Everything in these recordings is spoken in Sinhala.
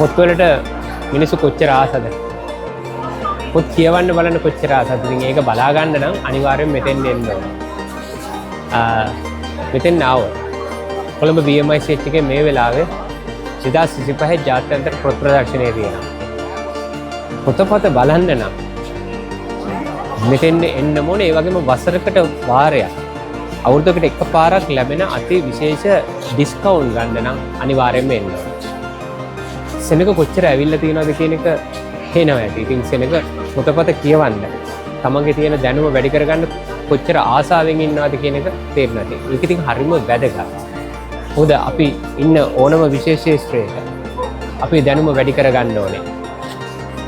පොත්වලට මිනිස්සු කොච්චර ආසද? පොත් කියවන්න බලන්න කොච්චර ආසද? ඉතින් ඒක බලා ගන්න නම් අනිවාර්යෙන් මෙතෙන් එන්න ඕන. මෙතෙන් ආවොත් කොළඹ BMICH එකේ මේ වෙලාවේ 2025 ජාත්‍යන්තර පොත් ප්‍රදර්ශනය තියෙනවා. පොතපත බලන්න නම් මෙතෙන් එන්න ඕනේ. ඒ වගේම වසරකට වාරයක් අවුරුද්දකට එකපාරක් ලැබෙන අති විශේෂ ඩිස්කවුන්ට් ගන්න නම් අනිවාර්යෙන්ම එන්න ඕනේ. සෙනඟ කොච්චර ඇවිල්ලා තියෙනවද කියන එක පේනවා ඇති. ඉතින් සෙනඟ පොතපත කියවන්න තමන්ගේ තියෙන දැනුම වැඩි කරගන්න කොච්චර ආසාවෙන් ඉන්නවද කියන එක තේරෙනවා. ඒක ඉතින් හරිම වැදගත්. මොකද අපි ඉන්න ඕනම විශේෂ ශාස්ත්‍රයක අපි දැනුම වැඩි කරගන්න ඕනේ.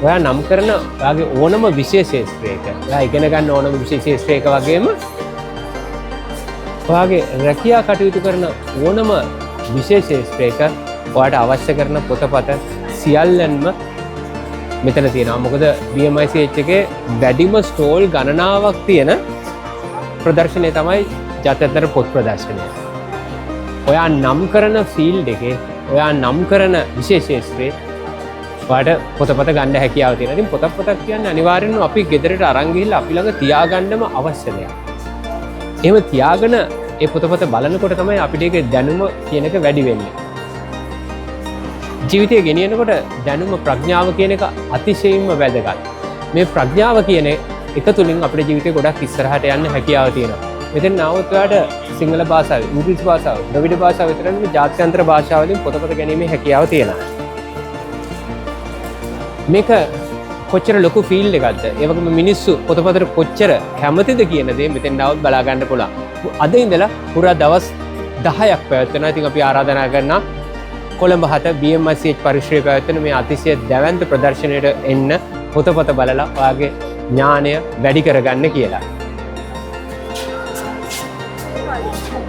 ඔයා නම් කරන ඔයාගේ ඕනම විශේෂ ශාස්ත්‍රයක ඔයා ඉගෙන ගන්න ඕනම විශේෂ ශාස්ත්‍රයක වගේම ඔයාගේ රැකියා කටයුතු කරන ඕනම විශේෂ ශාස්ත්‍රයක ඔයාට අවශ්‍ය කරන පොතපත සියල්ලන්ම මෙතන තියෙනවා. මොකද BMICH එකේ වැඩිම ස්ටෝල් ගණනාවක් තියෙන ප්‍රදර්ශනය තමයි ජාත්‍යන්තර පොත් ප්‍රදර්ශනය. ඔයා නම් කරන ෆීල්ඩ් එකේ ඔයා නම් කරන විශේෂ ශාස්ත්‍රයේ ඔයාට පොතපත ගන්න හැකියාව තියෙනවා. ඉතින් පොතක් කියන්නේ අනිවාර්යෙන්ම අපි ගෙදරට අරන් ගිහිල්ලා අපි ළඟ තියාගන්නම අවශ්‍ය දෙයක්. එහෙම තියාගෙන ඒ පොතපත බලනකොට තමයි අපිට ඒකේ දැනුම කියන එක වැඩි වෙන්නේ. ජීවිතය ගෙනියනකොට දැනුම ප්‍රඥාව කියන එක අතිශයින්ම වැදගත්. මේ ප්‍රඥාව කියන එක තුලින් අපේ ජීවිතේ ගොඩක් ඉස්සරහට යන්න හැකියාව තියෙනවා. මෙතෙන් આવොත් ඔයාට සිංහල භාෂාව, ඉංග්‍රීසි භාෂාව, ද්‍රවිඩ භාෂාව විතර නෙවෙයි ජාත්‍යන්තර භාෂාවලින් පොතපත ගැනීමේ හැකියාව තියෙනවා. මේක කොච්චර ලොකු ෆීල්ඩ් එකක්ද? ඒ වගේම මිනිස්සු පොතපතට කොච්චර කැමතිද කියන දේ මෙතෙන් આવොත් බලා ගන්න පුළුවන්. අද ඉඳලා පුරා දවස් 10ක් පැවැත්වෙනවා. ඉතින් අපි ආරාධනා කරනවා කොළඹ 7 BMICH පරිශ්‍රයේ පැවැත්වෙන මේ අතිශය දැවැන්ත ප්‍රදර්ශනයට එන්න පොතපත බලලා ඔයාගේ ඥානය වැඩි කරගන්න කියලා.